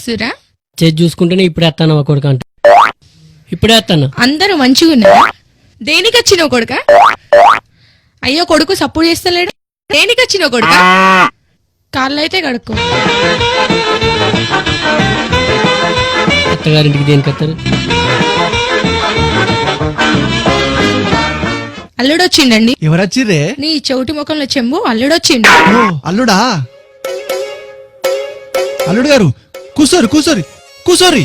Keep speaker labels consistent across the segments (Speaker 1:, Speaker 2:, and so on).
Speaker 1: చూస్తురా?
Speaker 2: చేసి చూసుకుంటేనే ఇప్పుడే వస్తాను కొడుకు అంట. ఇప్పుడే వస్తాను.
Speaker 1: అందరూ మంచిగా ఉన్నారా? దేనికి వచ్చినావు కొడుక? అయ్యో కొడుకు సపోర్ట్ చేస్తలేడు. దేనికి వచ్చినావు కొడుక? కాళ్ళు అయితే కడుక్కో.
Speaker 2: అత్తగారింటికి దేనికి వస్తారు?
Speaker 1: అల్లుడొచ్చిండండి.
Speaker 3: ఎవరచ్చిర్రే?
Speaker 1: నీ చెవిటి ముఖంలో చెంబు అల్లుడొచ్చిండు.
Speaker 3: ఓ అల్లుడా? అల్లుడు గారు కూసోరి కూసోరి కూసోరి.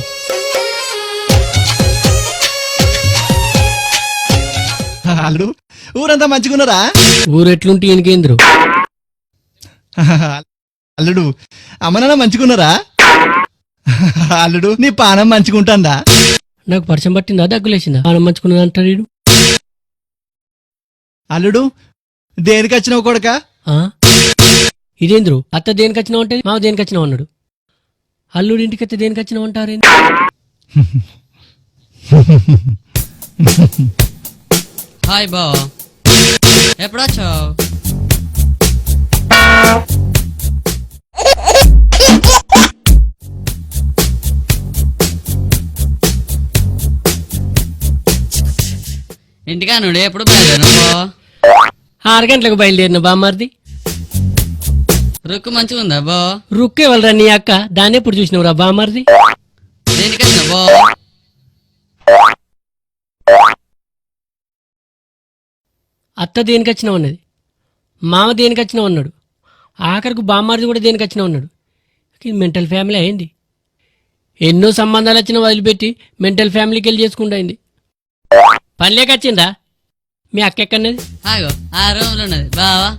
Speaker 3: అల్లుడు ఊరంతా మంచిగున్నారా?
Speaker 2: ఊరెట్లుంటే ఈయనకేంద్రు.
Speaker 3: అల్లుడు అమ్మనాన్న మంచిగున్నారా? అల్లుడు నీ పానం మంచిగుంటుందా?
Speaker 2: నాకు పరిచయం పట్టిందా దగ్గులేసిందా? ఆనం మంచుకున్నది అంటాడు వీడు.
Speaker 3: అల్లుడు దేనికి వచ్చినావు కొడక?
Speaker 2: ఇదేంద్రు అత్త దేనికి వచ్చినావు అంటే మావ దేనికి వచ్చినావు అన్నాడు. అల్లుడు ఇంటికి వస్తే దేనికి వచ్చినావు అంటారు.
Speaker 4: హాయ్ బా, ఎప్పుడు వచ్చావు? ఇంటికా నుండి ఎప్పుడు బయలుదేరు?
Speaker 2: 6 గంటలకు బయలుదేరిన బామ్మారిది.
Speaker 4: రుక్కు మంచిగా ఉందా బా?
Speaker 2: రుక్కే వాళ్ళరా నీ అక్క, దాన్ని ఎప్పుడు చూసినావు రా బామ్మారిది?
Speaker 4: దేనికి వచ్చినా బా?
Speaker 2: అత్త దేనికి వచ్చినావు అన్నది, మామ దేనికి వచ్చినావు అన్నాడు, ఆఖరికి బామ్మారిది కూడా దేనికి వచ్చినావు అన్నాడు. ఇది మెంటల్ ఫ్యామిలీ అయింది. ఎన్నో సంబంధాలు వచ్చినా వదిలిపెట్టి మెంటల్ ఫ్యామిలీకి వెళ్ళి చేసుకుంటూ అయింది. పనిలేక వచ్చిందా మీ అక్క ఎక్కడన్నది?
Speaker 4: ఆగో ఆ రూమ్ లో ఉన్నది బావా.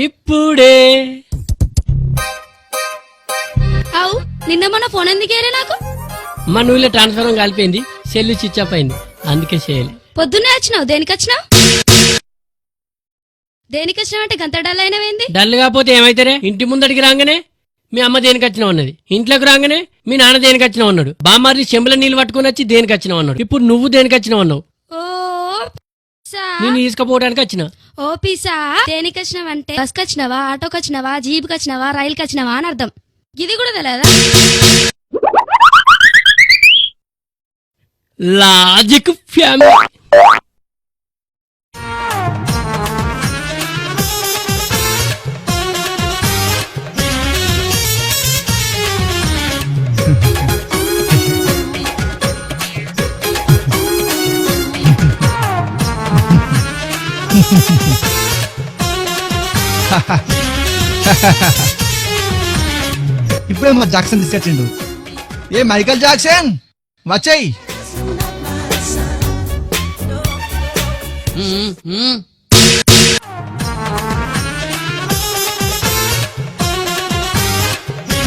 Speaker 2: ఇప్పుడే.
Speaker 1: అవు నిన్న మొన్న ఫోన్ ఎందుకేరే నాకు?
Speaker 2: మా నువ్వులో ట్రాన్స్ఫారం కాలిపోయింది, సెల్లు స్విచ్ ఆఫ్ అయింది, అందుకే చేయాలి.
Speaker 1: పొద్దున్నే వచ్చినావు. దేనికి వచ్చినావు? దేనికి వచ్చినావు అంటే గంత డల్ అయినవేంది?
Speaker 2: డల్ కాకపోతే ఏమైతారే? ఇంటి ముందడికి రాగానే మీ అమ్మ దేనికి వచ్చినావు అన్నది, ఇంట్లోకి రాగానే మీ నాన్న దేనికి వచ్చినావు అన్నాడు, బామ్మారి చెంబుల నీళ్ళు పట్టుకుని వచ్చి దేనికి వచ్చినావు అన్నాడు. ఇప్పుడు నువ్వు దేనికి వచ్చినావు అన్నావు. నేను తీసుకుపోవడానికి వచ్చిన.
Speaker 1: ఓ పీసా, దేనికి వచ్చినావంటే బస్ కచ్చినావా, ఆటోకి వచ్చినావా, జీప్ కచ్చినావా, రైలు కచ్చినావా అని అర్థం. ఇది కూడా తెలియదా?
Speaker 2: Logic family.
Speaker 3: ఇప్పుడే మా జాక్సన్ తీసుకొచ్చిండు. ఏ మైకల్ జాక్సన్ వచ్చాయి.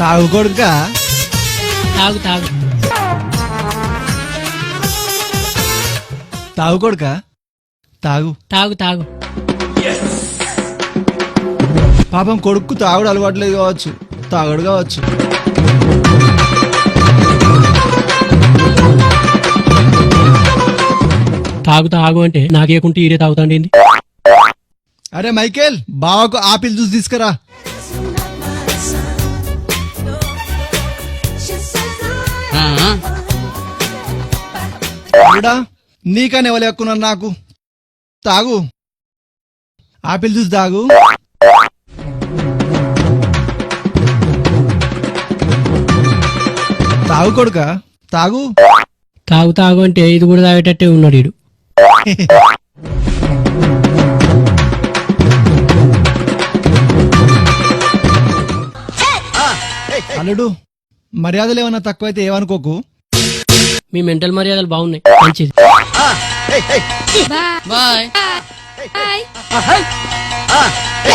Speaker 3: తాగు కొడుక,
Speaker 2: తాగు తాగు
Speaker 3: తాగు కొడుక, తాగు
Speaker 2: తాగు తాగు.
Speaker 3: పాపం కొడుకు తాగుడు అలవాట్లేదు కావచ్చు, తాగుడు కావచ్చు.
Speaker 2: తాగు తాగు అంటే నాకేకుంటే ఈరే తాగుతాండి.
Speaker 3: అరే మైకేల్, బావకు ఆపిల్ జ్యూస్ తీసుకురా. అల్లుడా నీకని ఎవరు నాకు తాగు ఆపిల్ జ్యూస్ తాగు. తాగు కొడుక తాగు.
Speaker 2: తాగు తాగు అంటే ఇది కూడా తాగేటట్టే ఉన్నాడు వీడు.
Speaker 3: అల్లుడు మర్యాదలు ఏమన్నా తక్కువైతే ఏమనుకోకు.
Speaker 2: మీ మెంటల్ మర్యాదలు బాగున్నాయి, మంచిది.
Speaker 4: Bye
Speaker 1: bye